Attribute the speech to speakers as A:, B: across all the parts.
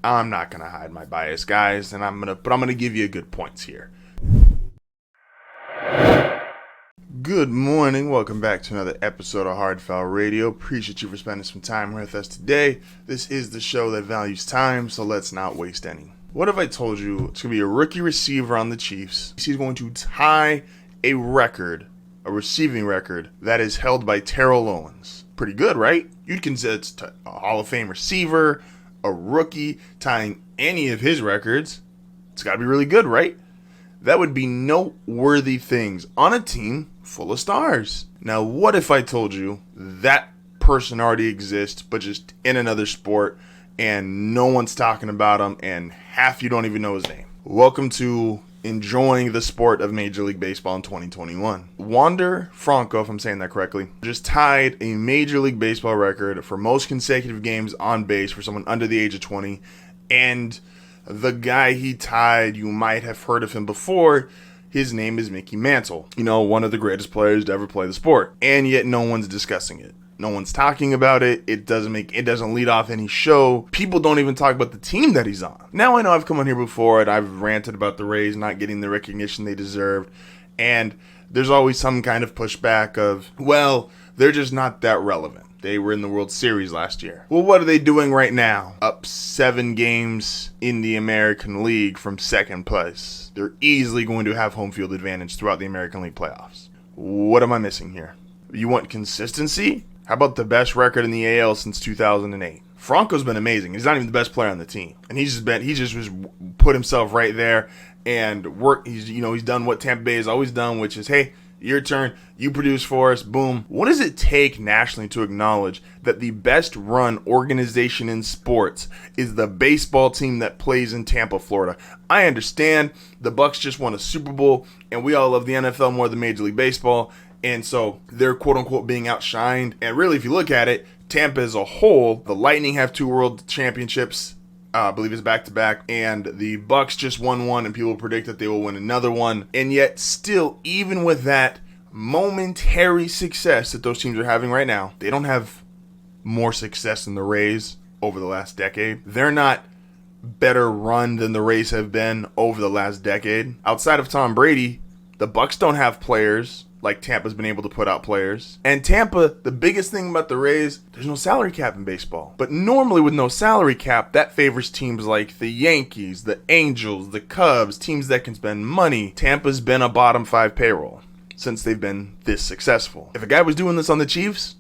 A: I'm not gonna hide my bias, guys, and I'm gonna give you good points here. Good morning, welcome back to another episode of Hard Foul Radio. Appreciate you for spending some time with us today. This is the show that values time, so let's not waste any. What if I told you it's gonna be a rookie receiver on the Chiefs? He's going to tie a receiving record that is held by Terrell Owens. Pretty good, right? You'd consider it's a Hall of Fame receiver, a rookie tying any of his records. It's got to be really good, right? That would be noteworthy things on a team full of stars. Now, what if I told you that person already exists, but just in another sport, and no one's talking about him, and half you don't even know his name? Welcome to enjoying the sport of Major League Baseball in 2021. Wander Franco, if I'm saying that correctly, just tied a Major League Baseball record for most consecutive games on base for someone under the age of 20. And the guy he tied, you might have heard of him before. His name is Mickey Mantle. You know, one of the greatest players to ever play the sport. And yet no one's discussing it. No one's talking about it. It doesn't lead off any show. People don't even talk about the team that he's on. Now I know I've come on here before and I've ranted about the Rays not getting the recognition they deserved. And there's always some kind of pushback of, well, they're just not that relevant. They were in the World Series last year. Well, what are they doing right now? Up 7 games in the American League from second place. They're easily going to have home field advantage throughout the American League playoffs. What am I missing here? You want consistency? How about the best record in the AL since 2008? Franco's been amazing. He's not even the best player on the team, and he just put himself right there and work. He's done what Tampa Bay has always done, which is, hey, your turn, you produce for us, boom. What does it take nationally to acknowledge that the best run organization in sports is the baseball team that plays in Tampa, Florida? I understand the Bucks just won a Super Bowl, and we all love the NFL more than Major League Baseball. And so they're quote-unquote being outshined. And really, if you look at it, Tampa as a whole, the Lightning have 2 world championships, I believe it's back-to-back. And the Bucks just won one, and people predict that they will win another one. And yet still, even with that momentary success that those teams are having right now, they don't have more success than the Rays over the last decade. They're not better run than the Rays have been over the last decade. Outside of Tom Brady, the Bucks don't have players like Tampa's been able to put out players. And Tampa, the biggest thing about the Rays, there's no salary cap in baseball. But normally with no salary cap, that favors teams like the Yankees, the Angels, the Cubs, teams that can spend money. Tampa's been a bottom 5 payroll since they've been this successful. If a guy was doing this on the Chiefs,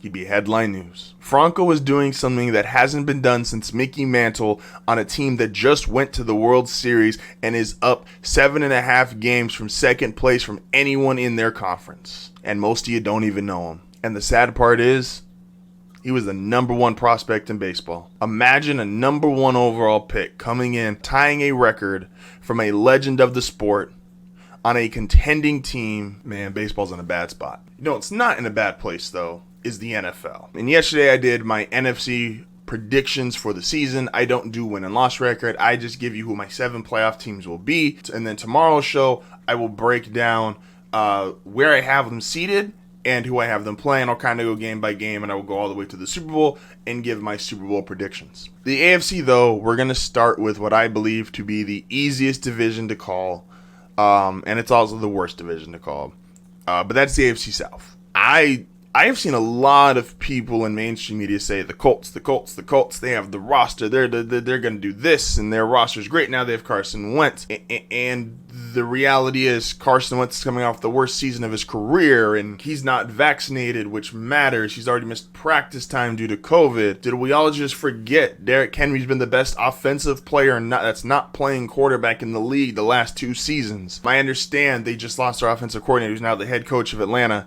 A: he'd be headline news. Franco was doing something that hasn't been done since Mickey Mantle on a team that just went to the World Series and is up 7.5 games from second place from anyone in their conference. And most of you don't even know him. And the sad part is, he was the number 1 prospect in baseball. Imagine a number 1 overall pick coming in, tying a record from a legend of the sport on a contending team. Man, baseball's in a bad spot. You know, it's not in a bad place, though, is the NFL. And yesterday I did my NFC predictions for the season. I don't do win and loss record. I just give you who my 7 playoff teams will be. And then tomorrow's show, I will break down where I have them seated and who I have them playing. I'll kind of go game by game, and I will go all the way to the Super Bowl and give my Super Bowl predictions. The AFC, though, we're going to start with what I believe to be the easiest division to call. And it's also the worst division to call. But that's the AFC South. I have seen a lot of people in mainstream media say the Colts, they have the roster, they're going to do this, and their roster's great. Now they have Carson Wentz. And the reality is Carson Wentz is coming off the worst season of his career, and he's not vaccinated, which matters. He's already missed practice time due to COVID. Did we all just forget Derrick Henry's been the best offensive player that's not playing quarterback in the league the last 2 seasons? I understand they just lost their offensive coordinator, who's now the head coach of Atlanta.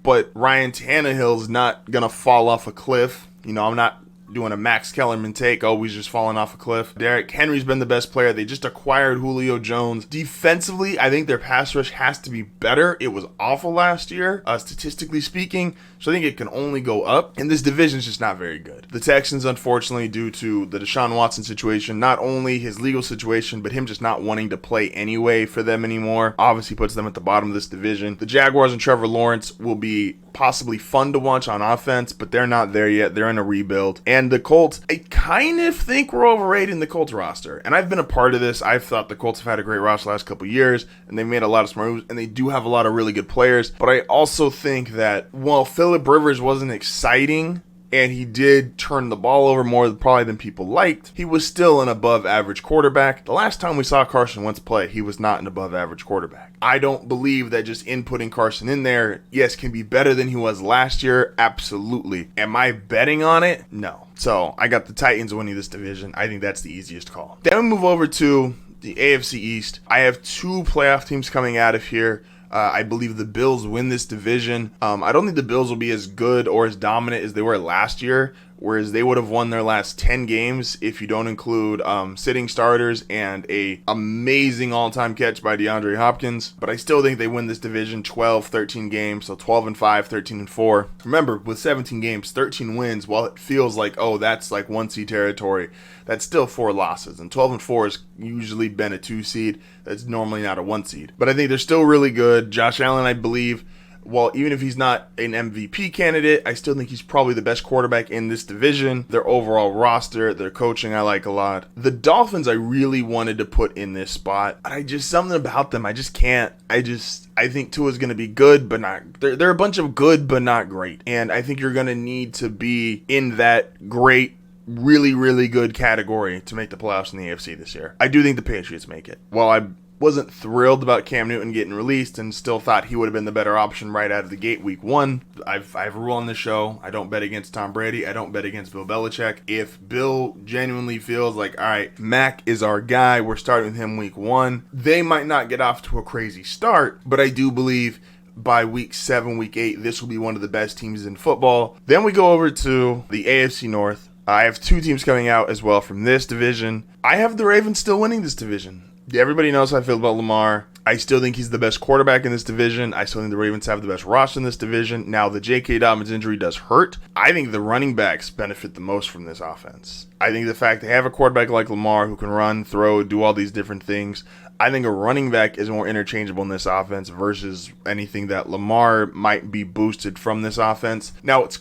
A: But Ryan Tannehill's not going to fall off a cliff. You know, I'm not doing a Max Kellerman take. Oh, he's just falling off a cliff. Derrick Henry's been the best player. They just acquired Julio Jones. Defensively, I think their pass rush has to be better. It was awful last year, statistically speaking. So I think it can only go up. And this division's just not very good. The Texans, unfortunately, due to the Deshaun Watson situation, not only his legal situation, but him just not wanting to play anyway for them anymore, obviously puts them at the bottom of this division. The Jaguars and Trevor Lawrence will be possibly fun to watch on offense, but they're not there yet. They're in a rebuild. And the Colts, I kind of think we're overrating the Colts roster. And I've been a part of this. I've thought the Colts have had a great roster the last couple of years, and they've made a lot of smart moves, and they do have a lot of really good players. But I also think that while Phillip Rivers wasn't exciting, and he did turn the ball over more probably than people liked, he was still an above average quarterback. The last time we saw Carson Wentz play, he was not an above average quarterback. I don't believe that just inputting Carson in there, yes, can be better than he was last year. Absolutely. Am I betting on it? No. So I got the Titans winning this division. I think that's the easiest call. Then we move over to the AFC East. I have 2 playoff teams coming out of here. I believe the Bills win this division. I don't think the Bills will be as good or as dominant as they were last year, whereas they would have won their last 10 games if you don't include sitting starters and a amazing all-time catch by DeAndre Hopkins. But I still think they win this division 12, 13 games, so 12-5, 13-4. Remember, with 17 games, 13 wins, while it feels like, oh, that's like 1 seed territory, that's still 4 losses. And 12-4 has usually been a 2 seed. That's normally not a 1 seed. But I think they're still really good. Josh Allen, I believe, well, even if he's not an MVP candidate, I still think he's probably the best quarterback in this division. Their overall roster, their coaching, I like a lot. The Dolphins, I really wanted to put in this spot. Something about them, I just can't. I think Tua's going to be good, but not. They're a bunch of good, but not great. And I think you're going to need to be in that great, really, really good category to make the playoffs in the AFC this year. I do think the Patriots make it. While I wasn't thrilled about Cam Newton getting released and still thought he would have been the better option right out of the gate week 1, I have a rule on the show. I don't bet against Tom Brady. I don't bet against Bill Belichick. If Bill genuinely feels like, all right, Mac is our guy, we're starting with him week 1, they might not get off to a crazy start, but I do believe by week 7, week 8, this will be one of the best teams in football. Then we go over to the AFC North. I have 2 teams coming out as well from this division. I have the Ravens still winning this division. Everybody knows how I feel about Lamar. I still think he's the best quarterback in this division. I still think the Ravens have the best roster in this division. Now, the J.K. Dobbins injury does hurt. I think the running backs benefit the most from this offense. I think the fact they have a quarterback like Lamar who can run, throw, do all these different things, I think a running back is more interchangeable in this offense versus anything that Lamar might be boosted from this offense. Now, it's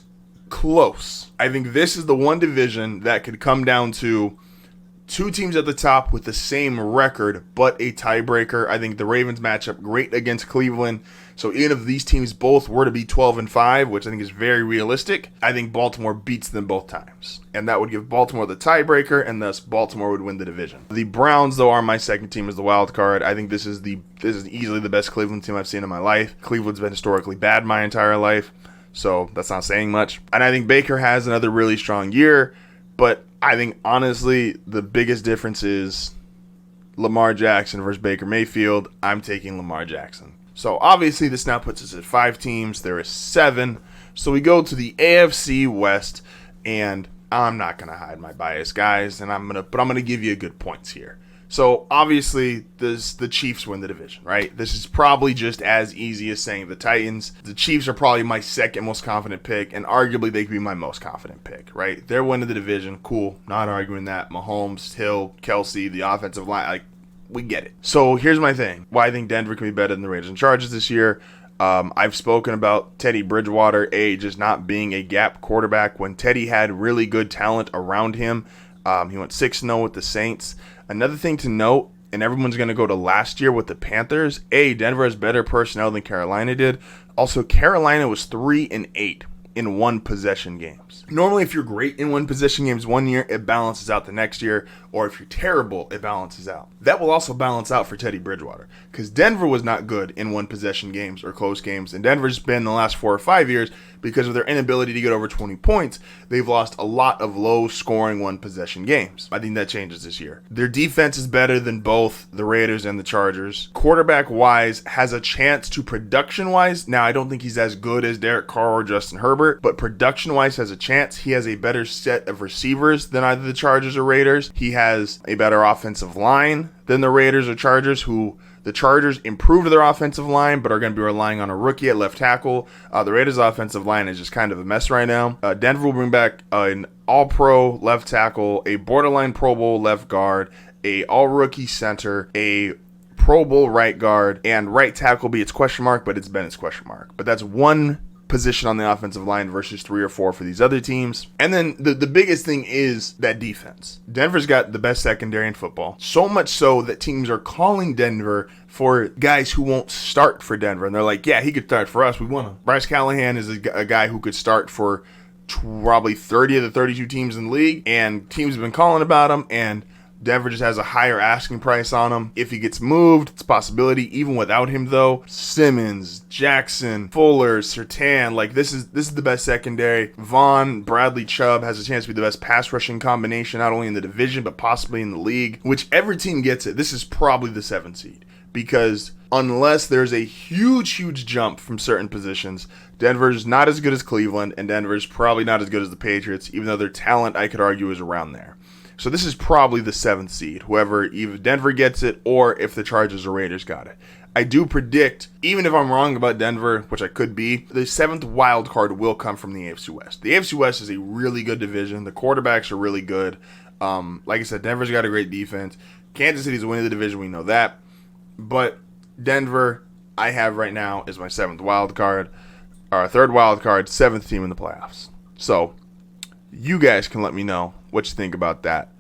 A: close. I think this is the one division that could come down to 2 teams at the top with the same record, but a tiebreaker. I think the Ravens match up great against Cleveland. So even if these teams both were to be 12-5, which I think is very realistic, I think Baltimore beats them both times. And that would give Baltimore the tiebreaker, and thus Baltimore would win the division. The Browns, though, are my second team as the wild card. I think this is easily the best Cleveland team I've seen in my life. Cleveland's been historically bad my entire life, so that's not saying much. And I think Baker has another really strong year, but I think, honestly, the biggest difference is Lamar Jackson versus Baker Mayfield. I'm taking Lamar Jackson. So, obviously, this now puts us at 5 teams. There is 7. So, we go to the AFC West, and I'm not going to hide my bias, guys, but I'm going to give you good points here. So, obviously, the Chiefs win the division, right? This is probably just as easy as saying the Titans. The Chiefs are probably my second most confident pick, and arguably they could be my most confident pick, right? They're winning the division. Cool. Not arguing that. Mahomes, Hill, Kelsey, the offensive line, we get it. So, here's my thing. Why I think Denver can be better than the Raiders and Chargers this year. I've spoken about Teddy Bridgewater, just not being a gap quarterback when Teddy had really good talent around him. He went 6-0 with the Saints. Another thing to note, and everyone's going to go to last year with the Panthers, Denver has better personnel than Carolina did. Also, Carolina was 3-8 in 1-possession games. Normally, if you're great in 1-possession games one year, it balances out the next year. Or if you're terrible, it balances out. That will also balance out for Teddy Bridgewater. Because Denver was not good in 1-possession games or close games. And Denver's been the last 4 or 5 years, because of their inability to get over 20 points, they've lost a lot of low-scoring 1-possession games. I think that changes this year. Their defense is better than both the Raiders and the Chargers. Quarterback-wise, has a chance to production-wise. Now, I don't think he's as good as Derek Carr or Justin Herbert, but production-wise has a chance. He has a better set of receivers than either the Chargers or Raiders. He has a better offensive line than the Raiders or Chargers, who the Chargers improved their offensive line, but are going to be relying on a rookie at left tackle. The Raiders' offensive line is just kind of a mess right now. Denver will bring back an all-pro left tackle, a borderline Pro Bowl left guard, a all-rookie center, a Pro Bowl right guard, and right tackle will be its question mark, but it's been its question mark. But that's one position on the offensive line versus 3 or 4 for these other teams. And then the biggest thing is that defense. Denver's got the best secondary in football. So much so that teams are calling Denver for guys who won't start for Denver. And they're like, yeah, he could start for us. We want him. Bryce Callahan is a guy who could start for probably 30 of the 32 teams in the league. And teams have been calling about him. And Denver just has a higher asking price on him. If he gets moved, it's a possibility. Even without him, though, Simmons, Jackson, Fuller, Surtain, like this is the best secondary. Vaughn, Bradley, Chubb has a chance to be the best pass rushing combination, not only in the division, but possibly in the league. Whichever team gets it, this is probably the 7th seed. Because unless there's a huge jump from certain positions, Denver's not as good as Cleveland, and Denver's probably not as good as the Patriots, even though their talent, I could argue, is around there. So this is probably the 7th seed, whoever, either Denver gets it or if the Chargers or Raiders got it. I do predict, even if I'm wrong about Denver, which I could be, the 7th wild card will come from the AFC West. The AFC West is a really good division. The quarterbacks are really good. Like I said, Denver's got a great defense. Kansas City's winning the division, we know that. But Denver, I have right now, is my 7th wild card, or 3rd wild card, 7th team in the playoffs. So you guys can let me know what you think about that